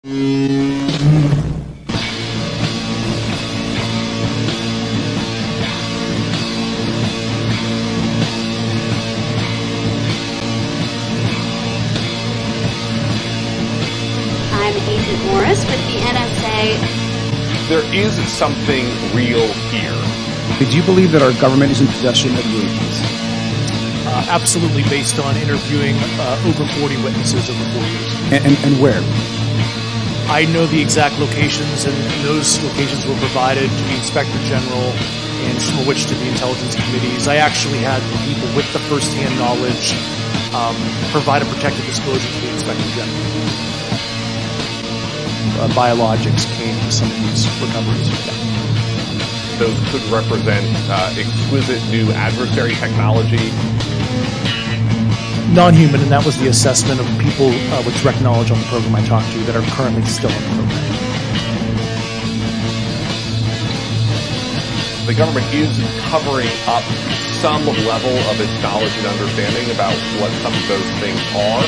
I'm Agent Morris with the NSA. There is something real here. Did you believe that our government is in possession of UAPs? Absolutely, based on interviewing over 40 witnesses over 4 years. And where? I know the exact locations, and those locations were provided to the Inspector General and from which to the intelligence committees. I actually had people with the first-hand knowledge provide a protected disclosure to the Inspector General. Biologics came to some of these recoveries. Those could represent exquisite new adversary technology. Non-human, and that was the assessment of people with direct knowledge on the program I talked to that are currently still on the program. The government is covering up some level of its knowledge and understanding about what some of those things are.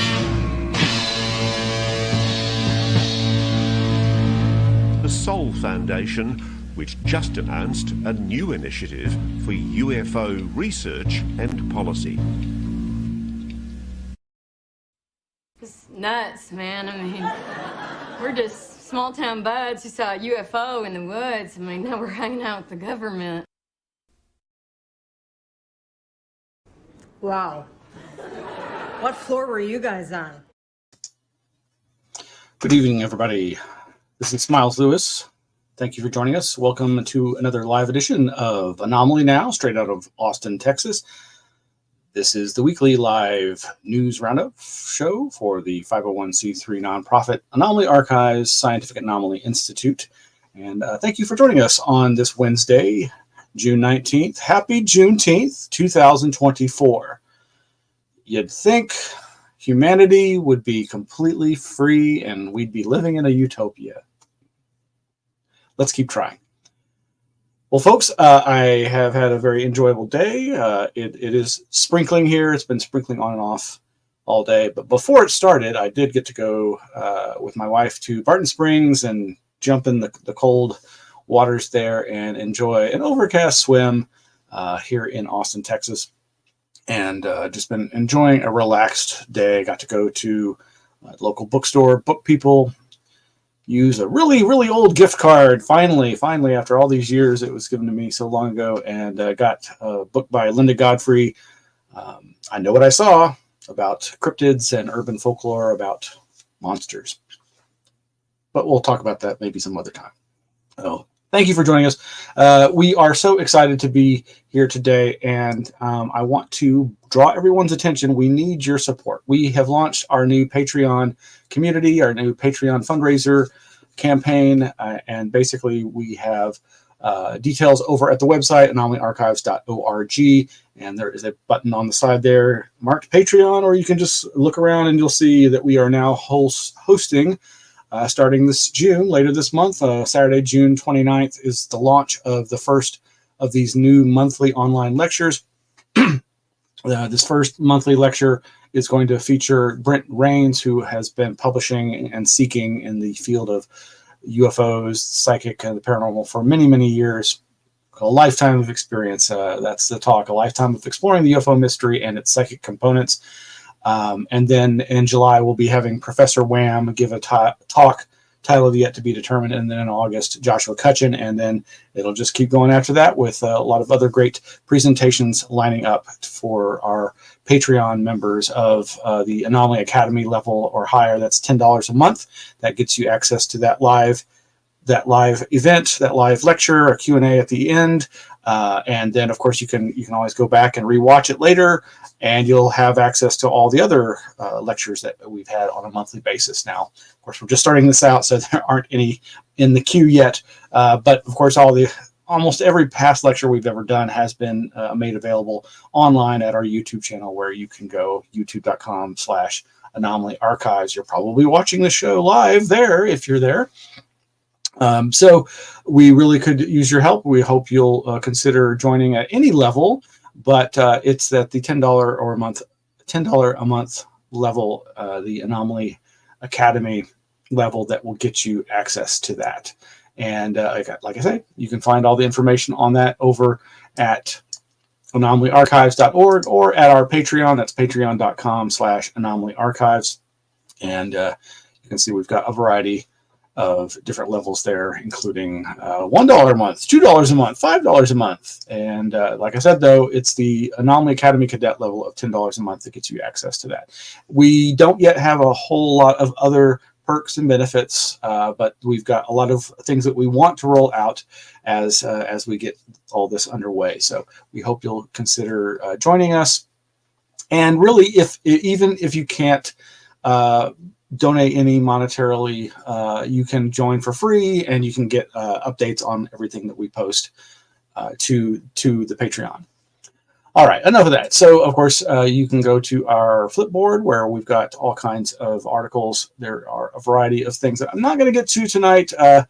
The Sol Foundation, which just announced a new initiative for UFO research and policy. It's nuts, man. I mean, we're just small-town buds who saw a UFO in the woods. I mean, now we're hanging out with the government. Wow. What floor were you guys on? Good evening, everybody. This is Miles Lewis. Thank you for joining us. Welcome to another live edition of Anomaly-NOW, straight out of Austin, Texas. This is the weekly live news roundup show for the 501c3 nonprofit Anomaly Archives Scientific Anomaly Institute. And thank you for joining us on this Wednesday, June 19th. Happy Juneteenth, 2024. You'd think humanity would be completely free and we'd be living in a utopia. Let's keep trying. Well, folks, I have had a very enjoyable day. It is sprinkling here. It's been sprinkling on and off all day. But before it started, I did get to go with my wife to Barton Springs and jump in the cold waters there and enjoy an overcast swim here in Austin, Texas. And just been enjoying a relaxed day. Got to go to a local bookstore, book people, use a really, really old gift card. Finally, after all these years, it was given to me so long ago, and got a book by Linda Godfrey. I Know What I Saw, about cryptids and urban folklore about monsters. But we'll talk about that maybe some other time. Oh, thank you for joining us. We are so excited to be here today, and I want to draw everyone's attention. We need your support. We have launched our new Patreon community, our new Patreon fundraiser campaign, and basically we have details over at the website, anomalyarchives.org, and there is a button on the side there marked Patreon, or you can just look around and you'll see that we are now hosting starting later this month, Saturday, June 29th, is the launch of the first of these new monthly online lectures. This first monthly lecture is going to feature Brent, Raynes, who has been publishing and seeking in the field of UFOs, psychic, and the paranormal for many, many years. A lifetime of experience. That's the talk, a lifetime of exploring the UFO mystery and its psychic components. And then in July, we'll be having Professor WHAM give a talk, titled yet to be determined. And then in August, Joshua Cutchin. And then it'll just keep going after that with a lot of other great presentations lining up for our Patreon members of the Anomaly Academy level or higher. That's $10 a month. That gets you access to that live event, that live lecture, a Q&A at the end. And then, of course, you can always go back and rewatch it later, and you'll have access to all the other lectures that we've had on a monthly basis now. Of course, we're just starting this out, so there aren't any in the queue yet. But, of course, almost every past lecture we've ever done has been made available online at our YouTube channel, where you can go, youtube.com/Anomaly Archives. You're probably watching the show live there if you're there. So we really could use your help. We hope you'll consider joining at any level, but it's at the $10 a month level, the Anomaly Academy level that will get you access to that. And like I say, you can find all the information on that over at anomalyarchives.org or at our Patreon. That's patreon.com/anomalyarchives. And you can see we've got a variety of different levels there, including $1 a month, $2 a month, $5 a month. And like I said, though, it's the Anomaly Academy Cadet level of $10 a month that gets you access to that. We don't yet have a whole lot of other perks and benefits, but we've got a lot of things that we want to roll out as we get all this underway. So we hope you'll consider joining us. And really, even if you can't donate any monetarily, you can join for free, and you can get updates on everything that we post to the Patreon. All right, enough of that. So, of course, you can go to our Flipboard where we've got all kinds of articles. There are a variety of things that I'm not going to get to tonight. I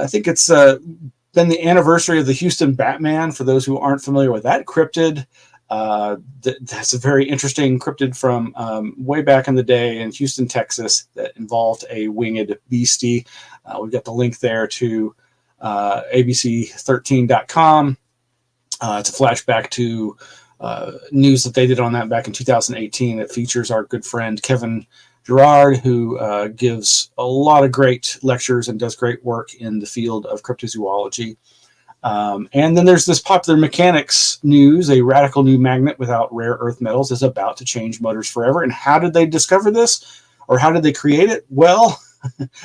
think it's been the anniversary of the Houston Batman. For those who aren't familiar with that cryptid, that's a very interesting cryptid from way back in the day in Houston, Texas, that involved a winged beastie. We've got the link there to abc13.com. It's a flashback to news that they did on that back in 2018. It features our good friend Kevin Gerard, who gives a lot of great lectures and does great work in the field of cryptozoology. And then there's this popular mechanics news. A radical new magnet without rare earth metals is about to change motors forever. And how did they discover this? Or how did they create it? Well,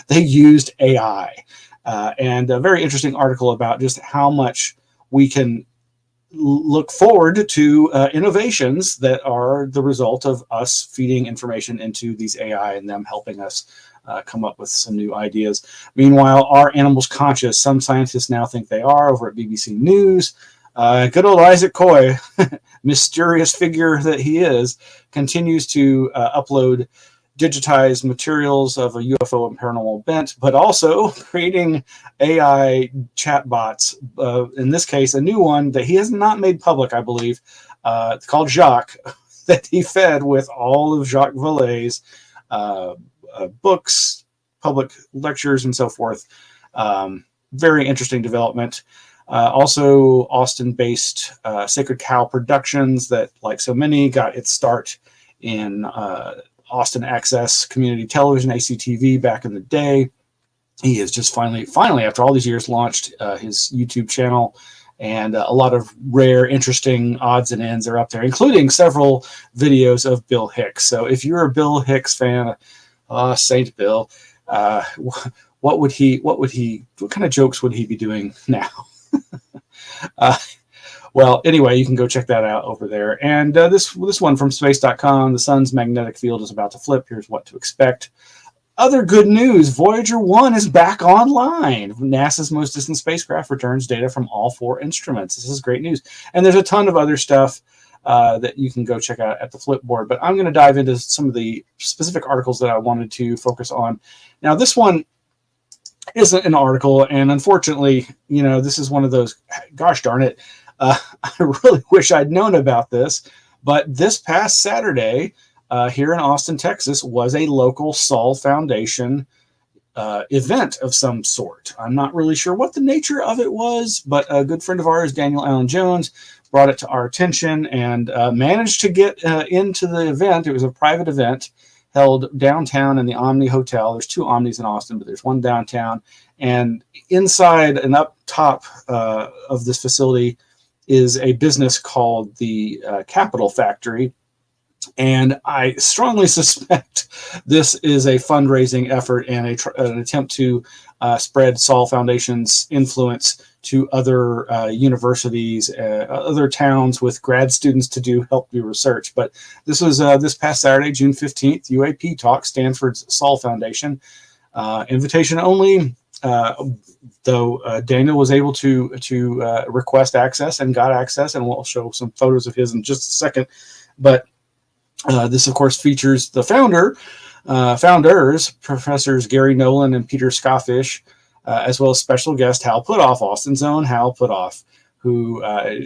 they used AI. And a very interesting article about just how much we can look forward to innovations that are the result of us feeding information into these AI and them helping us come up with some new ideas. Meanwhile, are animals conscious? Some scientists now think they are, over at BBC News. Good old Isaac Coy, mysterious figure that he is, continues to upload digitized materials of a UFO and paranormal bent, but also creating AI chatbots. In this case, a new one that he has not made public, I believe, called Jacques, that he fed with all of Jacques Vallée's books, public lectures, and so forth. Very interesting development. Also, Austin-based Sacred Cow Productions, that, like so many, got its start in Austin Access Community Television, ACTV, back in the day. He has just finally, after all these years, launched his YouTube channel, and a lot of rare, interesting odds and ends are up there, including several videos of Bill Hicks. So if you're a Bill Hicks fan, Saint Bill, what kind of jokes would he be doing now? Well, anyway, you can go check that out over there. And this one from space.com, the sun's magnetic field is about to flip. Here's what to expect. Other good news, Voyager 1 is back online. NASA's most distant spacecraft returns data from all 4 instruments. This is great news. And there's a ton of other stuff that you can go check out at the Flipboard. But I'm going to dive into some of the specific articles that I wanted to focus on. Now, this one isn't an article, and unfortunately, this is one of those, gosh darn it, I really wish I'd known about this, but this past Saturday here in Austin, Texas, was a local Sol Foundation event of some sort. I'm not really sure what the nature of it was, but a good friend of ours, Daniel Allen Jones, brought it to our attention and managed to get into the event. It was a private event held downtown in the Omni Hotel. There's 2 Omnis in Austin, but there's one downtown. And inside and up top of this facility is a business called the Capital Factory. And I strongly suspect this is a fundraising effort and an attempt to spread Sol Foundation's influence to other universities, other towns with grad students to help do research. But this was this past Saturday, June 15th, UAP Talk, Stanford's Sol Foundation. Invitation only, though Daniel was able to request access and got access, and we'll show some photos of his in just a second. But this, of course, features the founders, Professors Gary Nolan and Peter Scoffish, as well as special guest Hal Puthoff, Austin's own Hal Puthoff, who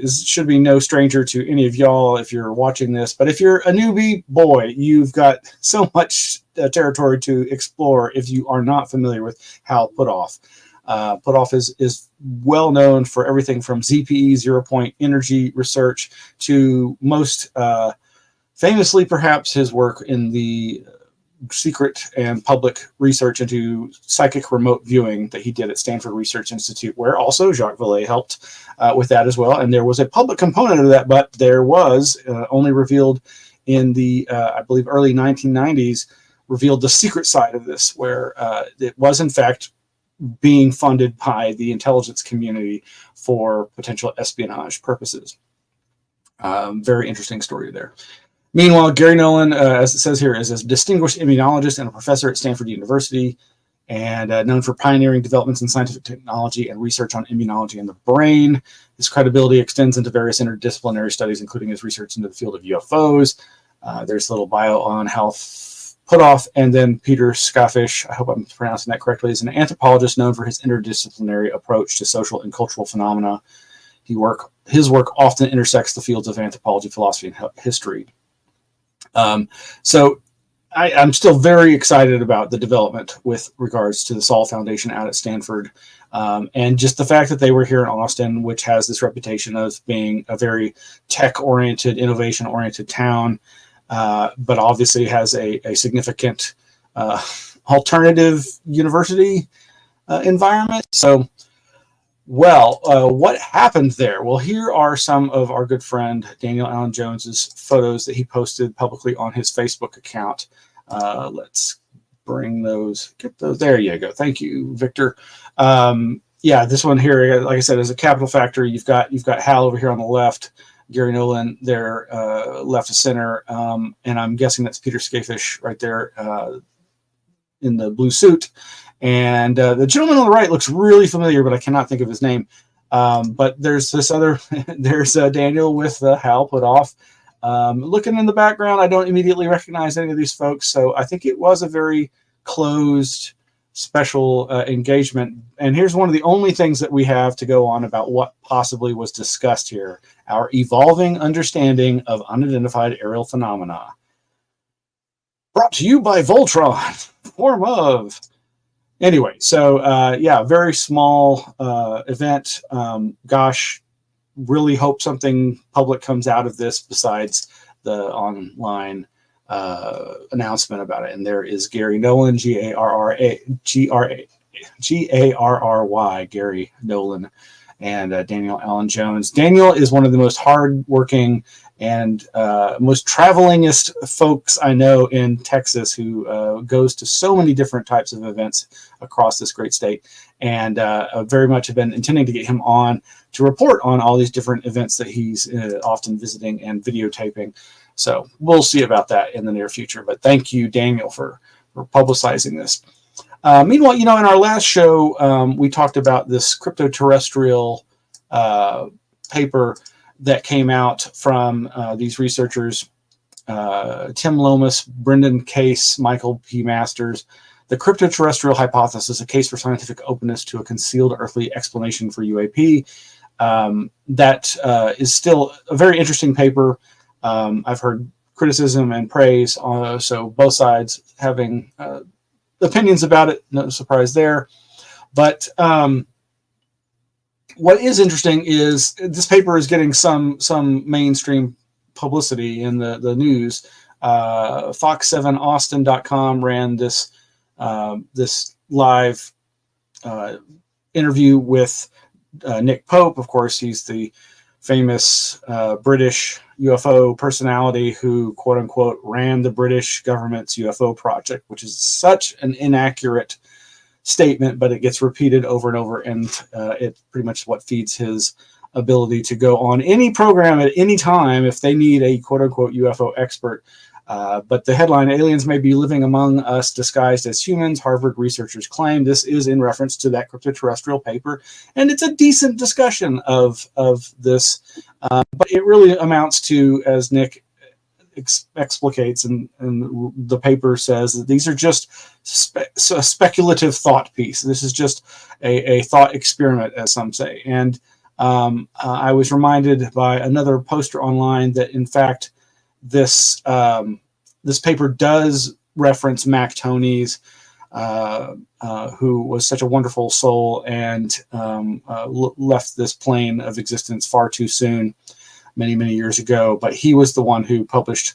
should be no stranger to any of y'all if you're watching this. But if you're a newbie, boy, you've got so much territory to explore if you are not familiar with Hal Puthoff. Puthoff is well known for everything from ZPE, zero-point energy research, to most famously perhaps his work in the secret and public research into psychic remote viewing that he did at Stanford Research Institute, where also Jacques Vallée helped with that as well. And there was a public component of that, but there was only revealed in the, I believe, early 1990s, revealed the secret side of this, where it was in fact being funded by the intelligence community for potential espionage purposes. Very interesting story there. Meanwhile, Gary Nolan, as it says here, is a distinguished immunologist and a professor at Stanford University, and known for pioneering developments in scientific technology and research on immunology and the brain. His credibility extends into various interdisciplinary studies, including his research into the field of UFOs. There's a little bio on Hal Puthoff, and then Peter Skafish, I hope I'm pronouncing that correctly, is an anthropologist known for his interdisciplinary approach to social and cultural phenomena. His work often intersects the fields of anthropology, philosophy, and history. So I'm still very excited about the development with regards to the Saul Foundation out at Stanford. And just the fact that they were here in Austin, which has this reputation of being a very tech-oriented, innovation-oriented town, but obviously has a significant alternative university environment. So, well, what happened there? Well, here are some of our good friend Daniel Allen Jones's photos that he posted publicly on his Facebook account. Let's bring those, get those. There you go. Thank you, Victor. Yeah, this one here, like I said, is a capital factor. You've got Hal over here on the left, Gary Nolan there, left of center, and I'm guessing that's Peter Skafish right there in the blue suit. And the gentleman on the right looks really familiar, but I cannot think of his name. But there's this other, there's Daniel with Hal Puthoff. Looking in the background, I don't immediately recognize any of these folks. So I think it was a very closed, special engagement. And here's one of the only things that we have to go on about what possibly was discussed here: our evolving understanding of unidentified aerial phenomena. Brought to you by Voltron, form of. Anyway, so yeah, very small event. Gosh, really hope something public comes out of this besides the online announcement about it. And there is Gary Nolan, Garry, Gary Nolan, and Daniel Allen Jones. Daniel is one of the most hardworking and most travelingest folks I know in Texas, who goes to so many different types of events across this great state, and very much have been intending to get him on to report on all these different events that he's often visiting and videotaping. So we'll see about that in the near future. But thank you, Daniel, for publicizing this. Meanwhile, in our last show, we talked about this crypto-terrestrial paper that came out from these researchers, Tim Lomas, Brendan Case, Michael P. Masters. The crypto-terrestrial hypothesis, a case for scientific openness to a concealed earthly explanation for UAP. That is still a very interesting paper. I've heard criticism and praise, so both sides having opinions about it, no surprise there. But what is interesting is this paper is getting some mainstream publicity in the news. Fox7Austin.com ran this live interview with Nick Pope. Of course, he's the famous British UFO personality who, quote unquote, ran the British government's UFO project, which is such an inaccurate statement, but it gets repeated over and over, and it pretty much what feeds his ability to go on any program at any time if they need a quote unquote UFO expert. But the headline, "Aliens May Be Living Among Us Disguised as Humans," Harvard researchers claim. This is in reference to that cryptoterrestrial paper, and it's a decent discussion of this, but it really amounts to, as Nick explicates, and the paper says, that these are just a speculative thought piece. This is just a thought experiment, as some say. And I was reminded by another poster online that, in fact, this paper does reference Mac Tonnies, who was such a wonderful soul and left this plane of existence far too soon, many years ago. But he was the one who published,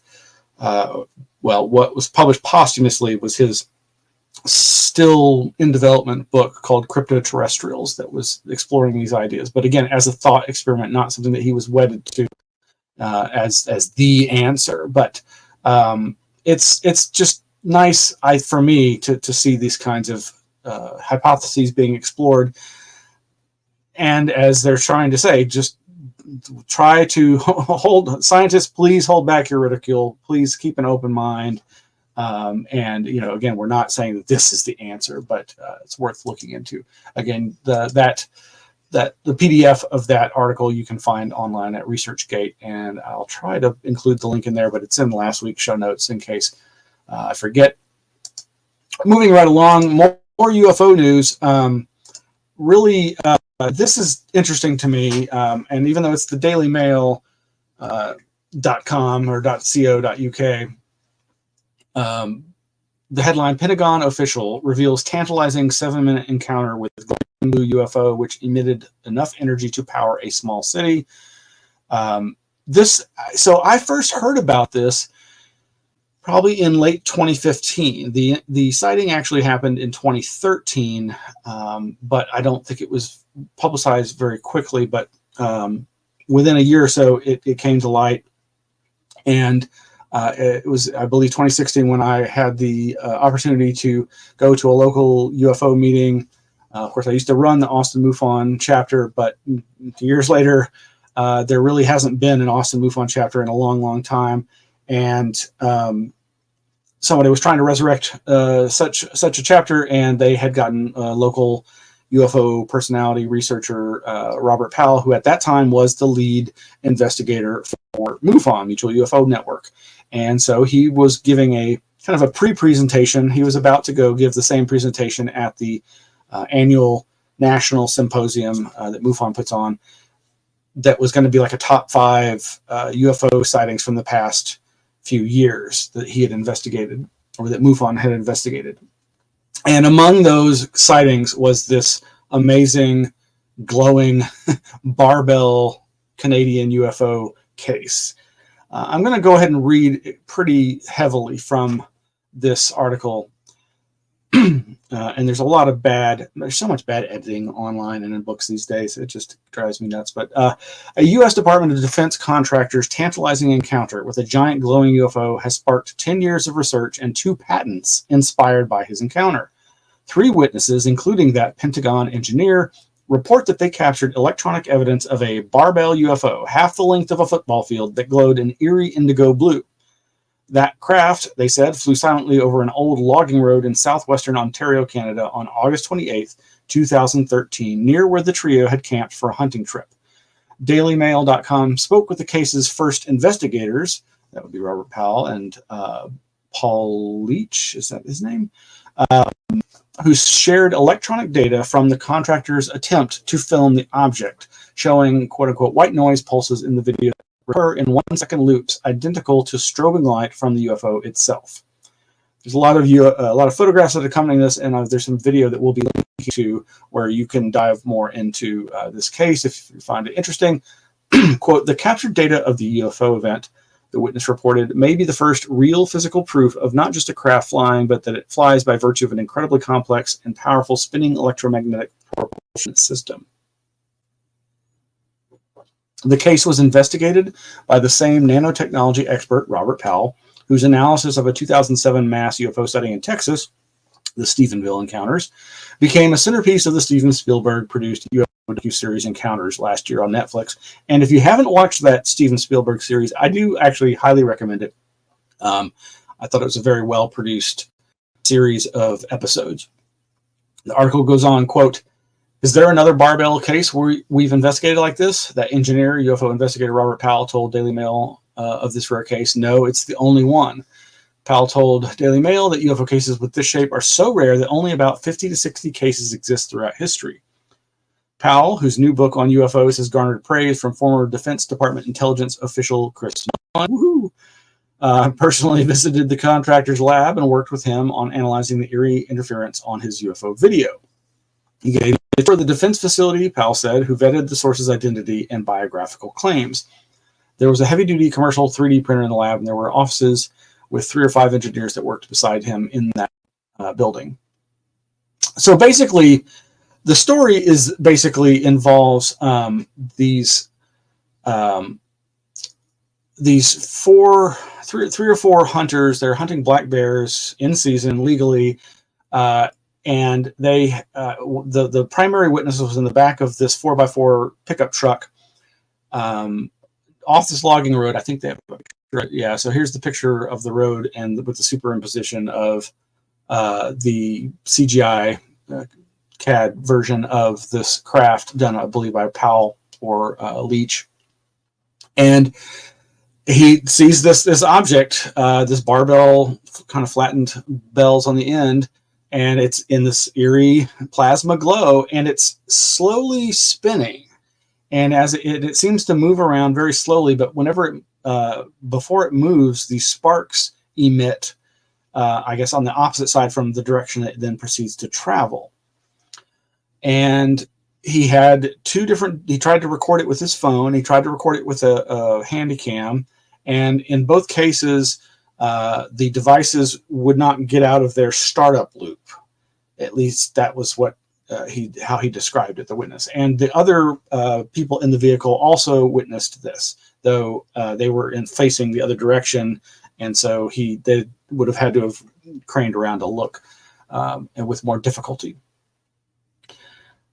what was published posthumously was his still in development book called Cryptoterrestrials that was exploring these ideas. But again, as a thought experiment, not something that he was wedded to as the answer. But it's just nice, for me to see these kinds of hypotheses being explored. And as they're trying to say, just try to scientists, please hold back your ridicule. Please keep an open mind. And, again, we're not saying that this is the answer, but it's worth looking into. Again, the PDF of that article you can find online at ResearchGate, and I'll try to include the link in there, but it's in last week's show notes in case I forget. Moving right along, more UFO news. Really, this is interesting to me, and even though it's the DailyMail .com or .co.uk, the headline, Pentagon official reveals tantalizing 7-minute encounter with glowing blue UFO, which emitted enough energy to power a small city. So I first heard about this probably in late 2015. The sighting actually happened in 2013, but I don't think it was publicized very quickly. But within a year or so, it came to light. And it was, I believe, 2016 when I had the opportunity to go to a local UFO meeting. Of course, I used to run the Austin MUFON chapter, but years later, there really hasn't been an Austin MUFON chapter in a long time. And somebody was trying to resurrect such a chapter, and they had gotten a local UFO personality researcher, Robert Powell, who at that time was the lead investigator for MUFON, Mutual UFO Network. And so he was giving a kind of a pre-presentation. He was about to go give the same presentation at the annual national symposium that MUFON puts on, that was going to be like a top 5 UFO sightings from the past few years that he had investigated, or that MUFON had investigated. And among those sightings was this amazing, glowing barbell Canadian UFO case. I'm going to go ahead and read pretty heavily from this article. And there's so much bad editing online and in books these days. It just drives me nuts. But a U.S. Department of Defense contractor's tantalizing encounter with a giant glowing UFO has sparked 10 years of research and 2 patents inspired by his encounter. 3 witnesses, including that Pentagon engineer, report that they captured electronic evidence of a barbell UFO, half the length of a football field, that glowed an eerie indigo blue. That craft, they said, flew silently over an old logging road in southwestern Ontario, Canada on August 28, 2013, near where the trio had camped for a hunting trip. DailyMail.com spoke with the case's first investigators, that would be Robert Powell and Paul Leach, is that his name? Who shared electronic data from the contractor's attempt to film the object, showing quote-unquote white noise pulses in the video recur in 1-second loops, identical to strobing light from the UFO itself. There's a lot of photographs that accompany this, and there's some video that we'll be linking to where you can dive more into this case if you find it interesting. Quote, the captured data of the UFO event, the witness reported, may be the first real physical proof of not just a craft flying, but that it flies by virtue of an incredibly complex and powerful spinning electromagnetic propulsion system. The case was investigated by the same nanotechnology expert, Robert Powell, whose analysis of a 2007 mass UFO sighting in Texas, the Stephenville Encounters, became a centerpiece of the Steven Spielberg-produced UFO series Encounters last year on Netflix. And if you haven't watched that Steven Spielberg series, I do actually highly recommend it. I thought it was a very well-produced series of episodes. The article goes on, quote, is there another barbell case where we've investigated like this? That engineer, UFO investigator Robert Powell, told Daily Mail of this rare case. No, it's the only one. Powell told Daily Mail that UFO cases with this shape are so rare that only about 50 to 60 cases exist throughout history. Powell, whose new book on UFOs has garnered praise from former Defense Department intelligence official Chris Mullen, personally visited the contractor's lab and worked with him on analyzing the eerie interference on his UFO video. He gave it for the defense facility, Powell said, who vetted the source's identity and biographical claims. There was a heavy-duty commercial 3D printer in the lab, and there were offices with 3 or 5 engineers that worked beside him in that building. So basically, the story is basically involves these 3 or 4 hunters. They're hunting black bears in season legally, and they the primary witness was in the back of this 4x4 pickup truck off this logging road. I think they have a picture. Yeah. So here's the picture of the road and with the superimposition of the CGI CAD version of this craft done, I believe, by Powell or Leach. And he sees this object, this barbell, kind of flattened bells on the end, and it's in this eerie plasma glow, and it's slowly spinning. And as it seems to move around very slowly, but whenever before it moves, these sparks emit, I guess, on the opposite side from the direction it then proceeds to travel. And he had 2 different, he tried to record it with his phone. He tried to record it with a handy cam. And in both cases, the devices would not get out of their startup loop. At least that was what how he described it, the witness. And the other people in the vehicle also witnessed this, though they were facing the other direction. And so they would have had to have craned around to look, and with more difficulty.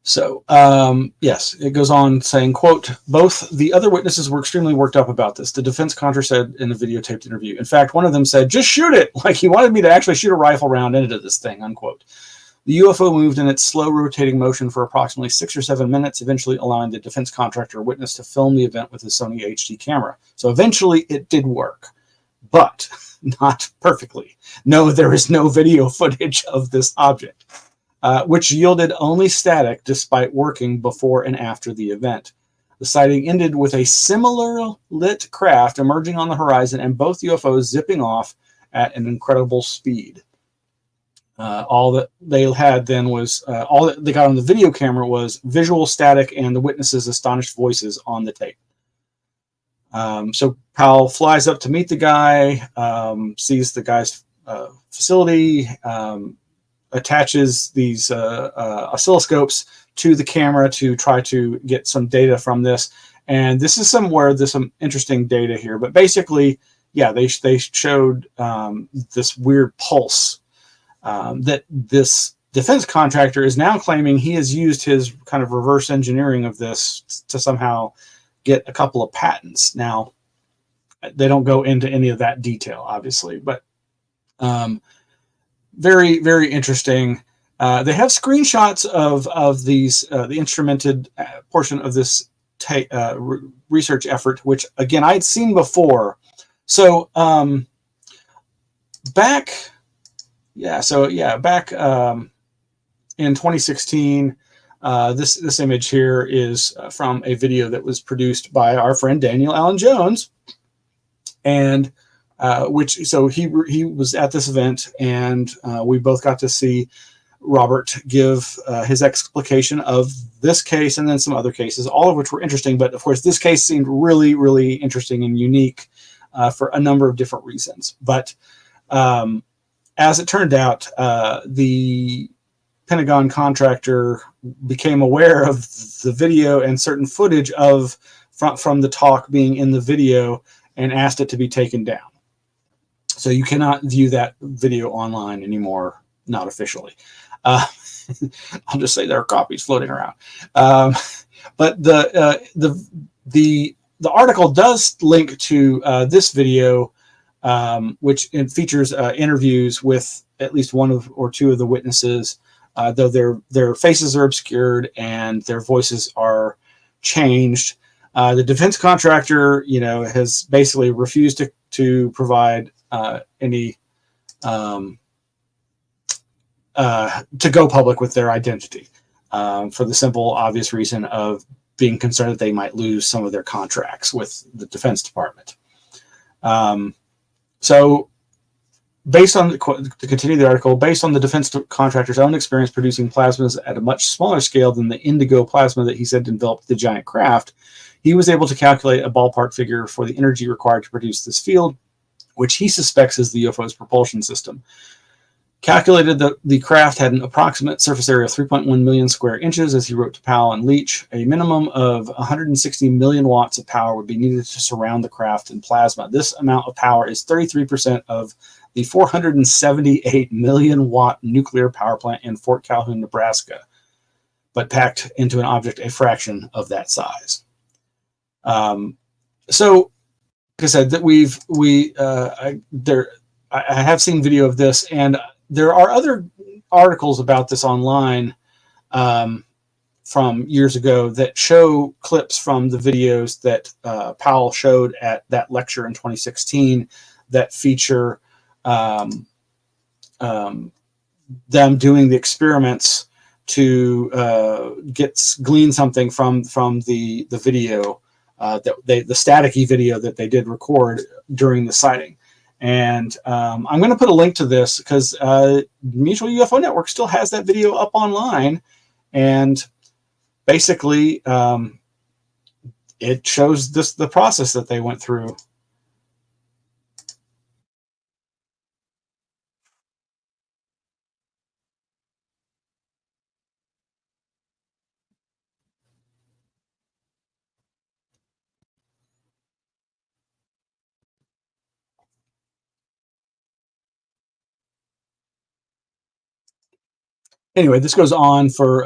So, yes, it goes on saying, quote, both the other witnesses were extremely worked up about this, the defense contractor said in a videotaped interview. In fact, one of them said, just shoot it, like he wanted me to actually shoot a rifle round into this thing, unquote. The UFO moved in its slow rotating motion for approximately 6 or 7 minutes, eventually allowing the defense contractor witness to film the event with his Sony HD camera. So eventually it did work, but not perfectly. No, there is no video footage of this object. Which yielded only static despite working before and after the event. The sighting ended with a similar lit craft emerging on the horizon and both UFOs zipping off at an incredible speed. All that they had then was, all that they got on the video camera was visual static and the witnesses' astonished voices on the tape. So Powell flies up to meet the guy, sees the guy's facility, attaches these oscilloscopes to the camera to try to get some data from this. And this is somewhere there's some interesting data here. But basically, yeah, they showed this weird pulse that this defense contractor is now claiming he has used his kind of reverse engineering of this to somehow get a couple of patents. Now, they don't go into any of that detail, obviously, but very, very interesting. They have screenshots of these, the instrumented portion of this research effort, which again, I'd seen before. So back in 2016, this image here is from a video that was produced by our friend Daniel Allen Jones, and he was at this event, and we both got to see Robert give his explication of this case and then some other cases, all of which were interesting. But of course, this case seemed really, really interesting and unique for a number of different reasons. But as it turned out, the Pentagon contractor became aware of the video and certain footage from the talk being in the video and asked it to be taken down. So you cannot view that video online anymore, not officially. I'll just say there are copies floating around. But the article does link to this video, which features interviews with at least one or two of the witnesses, though their faces are obscured and their voices are changed. The defense contractor, has basically refused to provide any to go public with their identity. for the simple, obvious reason of being concerned that they might lose some of their contracts with the Defense Department. So based on, to continue the article, based on the defense contractor's own experience producing plasmas at a much smaller scale than the indigo plasma that he said enveloped the giant craft, he was able to calculate a ballpark figure for the energy required to produce this field, which he suspects is the UFO's propulsion system. Calculated that the craft had an approximate surface area of 3.1 million square inches, as he wrote to Powell and Leach. A minimum of 160 million watts of power would be needed to surround the craft in plasma. This amount of power is 33% of the 478 million watt nuclear power plant in Fort Calhoun, Nebraska, but packed into an object a fraction of that size. So, like I said, that I have seen video of this, and there are other articles about this online from years ago that show clips from the videos that Powell showed at that lecture in 2016 that feature them doing the experiments to glean something from the video, the staticky video that they did record during the sighting. And I'm going to put a link to this because Mutual UFO Network still has that video up online, and basically it shows the process that they went through. Anyway, this goes on for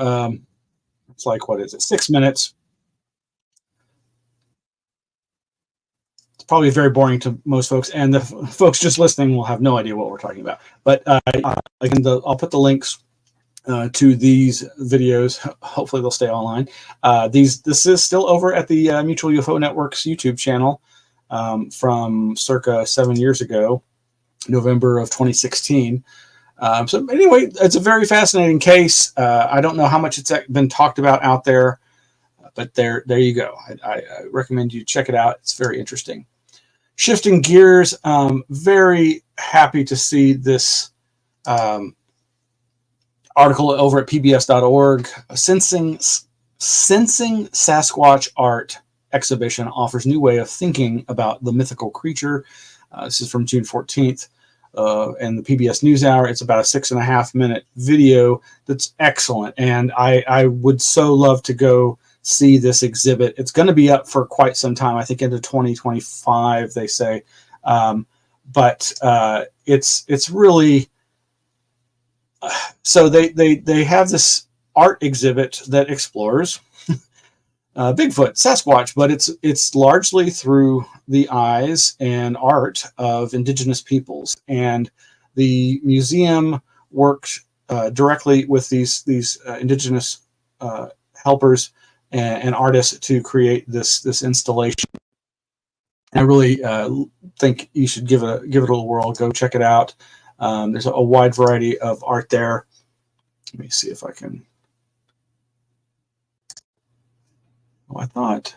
it's like, what is it, 6 minutes. It's probably very boring to most folks, and the folks just listening will have no idea what we're talking about. But again, I'll put the links to these videos. Hopefully they'll stay online. This is still over at the Mutual UFO Network's YouTube channel from circa 7 years ago, November of 2016. So anyway, it's a very fascinating case. I don't know how much it's been talked about out there, but there you go. I recommend you check it out. It's very interesting. Shifting gears, very happy to see this article over at pbs.org. Sensing Sasquatch Art exhibition offers new way of thinking about the mythical creature. This is from June 14th. And the PBS NewsHour. It's about a 6.5 minute video that's excellent, and I would so love to go see this exhibit. It's going to be up for quite some time, I think into 2025, they say, but it's really so they have this art exhibit that explores Bigfoot, Sasquatch, but it's largely through the eyes and art of indigenous peoples. And the museum worked directly with these indigenous helpers and artists to create this installation. I really think you should give it a whirl. Go check it out. There's a wide variety of art there. Let me see if I can. Oh, I thought.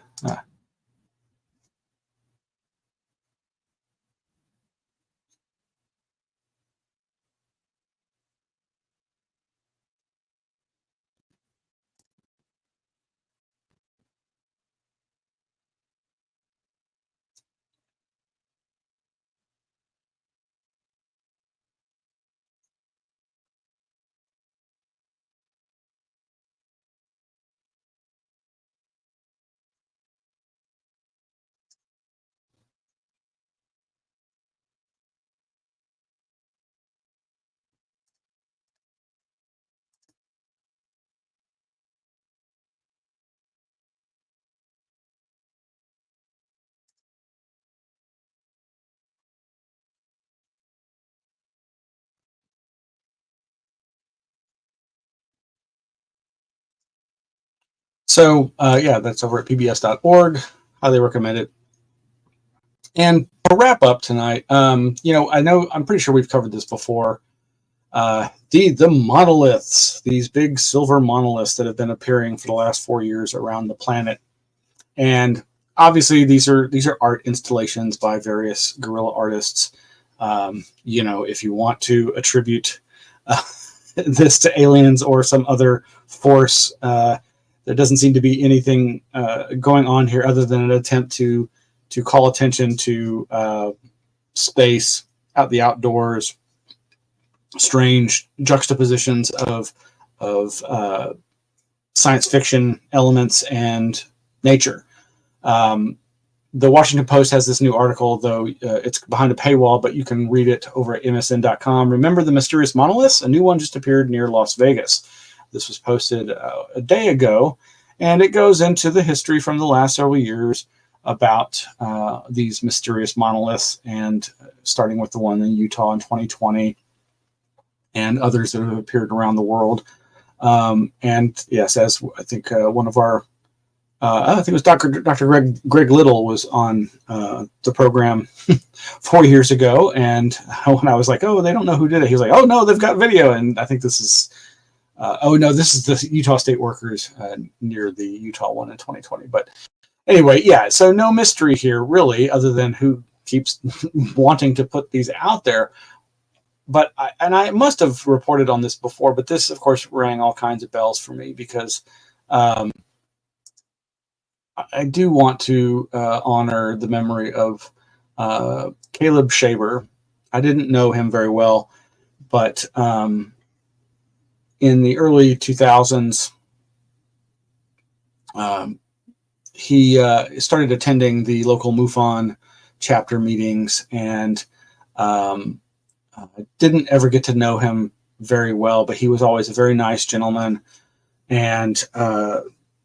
So yeah, that's over at pbs.org. Highly recommend it. And to wrap up tonight, I'm pretty sure we've covered this before. The the monoliths, these big silver monoliths that have been appearing for the last 4 years around the planet. And obviously these are art installations by various guerrilla artists. If you want to attribute this to aliens or some other force, there doesn't seem to be anything going on here other than an attempt to call attention to space, out the outdoors, strange juxtapositions of science fiction elements and nature. The Washington Post has this new article, though it's behind a paywall, but you can read it over at msn.com. Remember the mysterious monoliths? A new one just appeared near Las Vegas. This was posted a day ago, and it goes into the history from the last several years about these mysterious monoliths, and starting with the one in Utah in 2020 and others that have appeared around the world. And yes, as I think one of our I think it was Dr. Greg Little was on the program 4 years ago, and when I was like, "Oh, they don't know who did it," he was like, "Oh no, they've got video." And I think this is, this is the Utah State workers near the Utah one in 2020. But anyway, yeah. So no mystery here, really, other than who keeps wanting to put these out there. But I must have reported on this before, but this, of course, rang all kinds of bells for me because. I do want to honor the memory of Caleb Shaber. I didn't know him very well, but in the early 2000s, he started attending the local MUFON chapter meetings, and I didn't ever get to know him very well, but he was always a very nice gentleman, and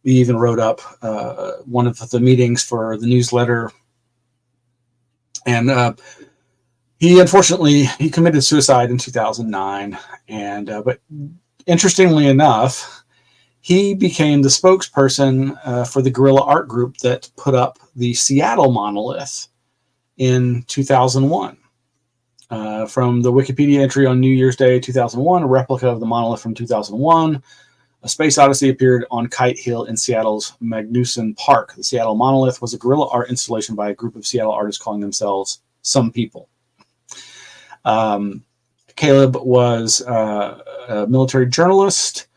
he even wrote up one of the meetings for the newsletter. And he committed suicide in 2009. And but interestingly enough, he became the spokesperson for the guerrilla art group that put up the Seattle monolith in 2001. From the Wikipedia entry on New Year's Day 2001, a replica of the monolith from 2001. A space odyssey appeared on Kite Hill in Seattle's Magnuson Park. The Seattle monolith was a guerrilla art installation by a group of Seattle artists calling themselves Some People. Caleb was a military journalist.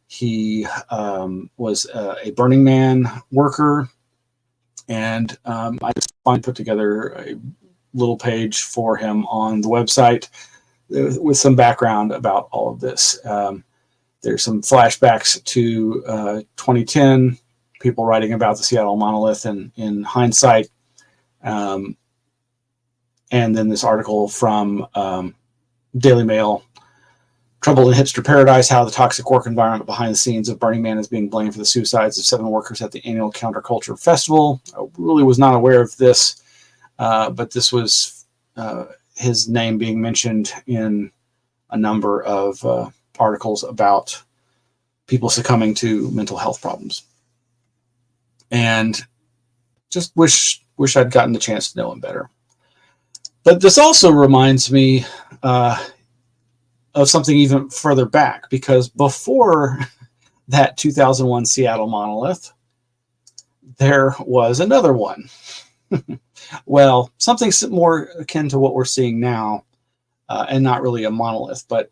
He was a Burning Man worker. And I just finally put together a little page for him on the website with some background about all of this. There's some flashbacks to 2010, people writing about the Seattle monolith in hindsight. And then this article from Daily Mail, Trouble in Hipster Paradise, how the toxic work environment behind the scenes of Burning Man is being blamed for the suicides of 7 workers at the annual Counterculture Festival. I really was not aware of this, but this was his name being mentioned in a number of articles about people succumbing to mental health problems, and just wish I'd gotten the chance to know him better. But this also reminds me of something even further back, because before that 2001 Seattle monolith, there was another one. Well, something more akin to what we're seeing now, and not really a monolith, but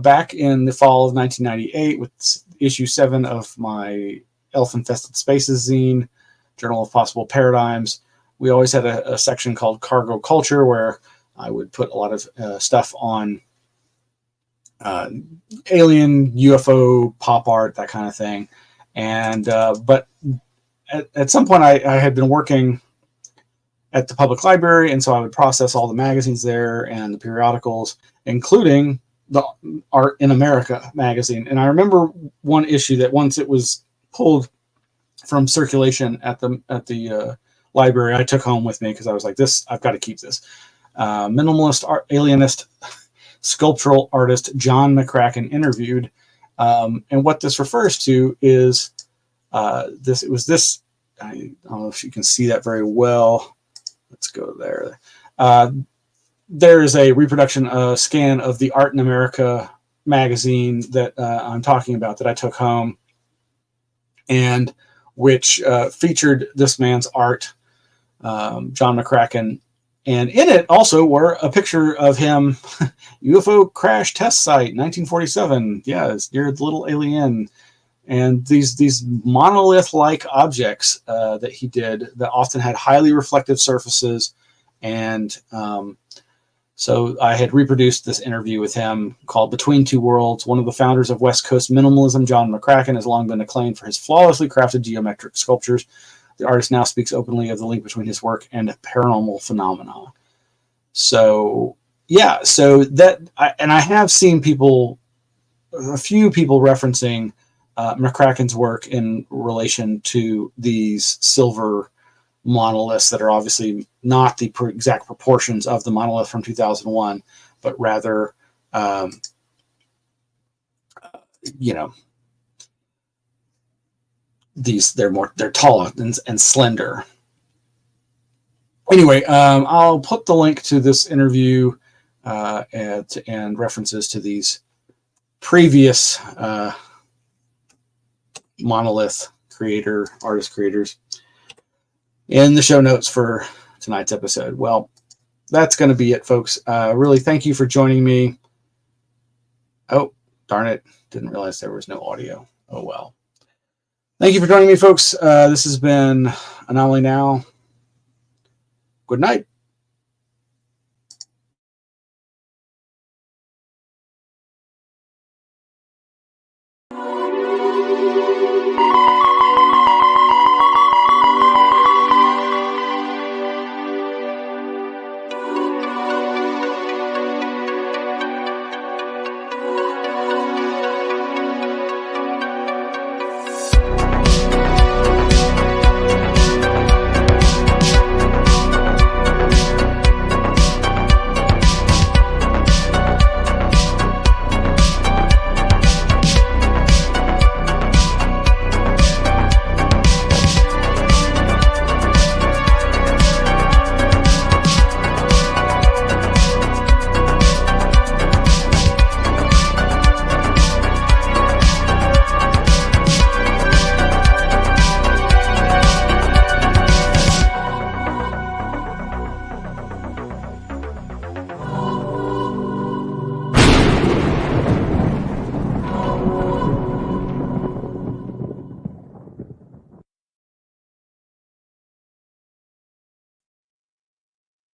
back in the fall of 1998, with issue 7 of my Elf-Infested Spaces zine, Journal of Possible Paradigms, we always had a section called Cargo Culture, where I would put a lot of stuff on alien, UFO, pop art, that kind of thing. And but at some point, I had been working at the public library, and so I would process all the magazines there and the periodicals, including the Art in America magazine. And I remember one issue that once it was pulled from circulation at the library, I took home with me because I was like, "This, I've got to keep this." Minimalist alienist sculptural artist John McCracken interviewed, and what this refers to is this. It was this. I don't know if you can see that very well. Let's go there. There is a reproduction scan of the Art in America magazine that I'm talking about that I took home, and which featured this man's art, John McCracken. And in it also were a picture of him, UFO crash test site, 1947. Yeah, it's near the little alien. And these monolith-like objects that he did that often had highly reflective surfaces. And so I had reproduced this interview with him called Between Two Worlds. One of the founders of West Coast minimalism, John McCracken, has long been acclaimed for his flawlessly crafted geometric sculptures. The artist now speaks openly of the link between his work and paranormal phenomena. So, yeah, so that, I have seen a few people referencing McCracken's work in relation to these silver monoliths that are obviously not the exact proportions of the monolith from 2001, but rather, they're taller and slender. Anyway, I'll put the link to this interview and references to these previous monolith artist creators in the show notes for tonight's episode. Well, that's going to be it, folks. Really, thank you for joining me. Oh, darn it. Didn't realize there was no audio. Oh, well. Thank you for joining me, folks. This has been Anomaly Now. Good night.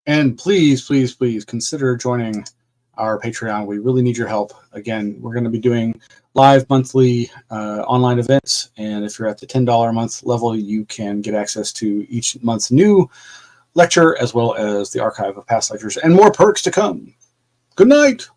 And please, please, please consider joining our Patreon. We really need your help. Again, we're going to be doing live monthly online events. And if you're at the $10 a month level, you can get access to each month's new lecture, as well as the archive of past lectures and more perks to come. Good night.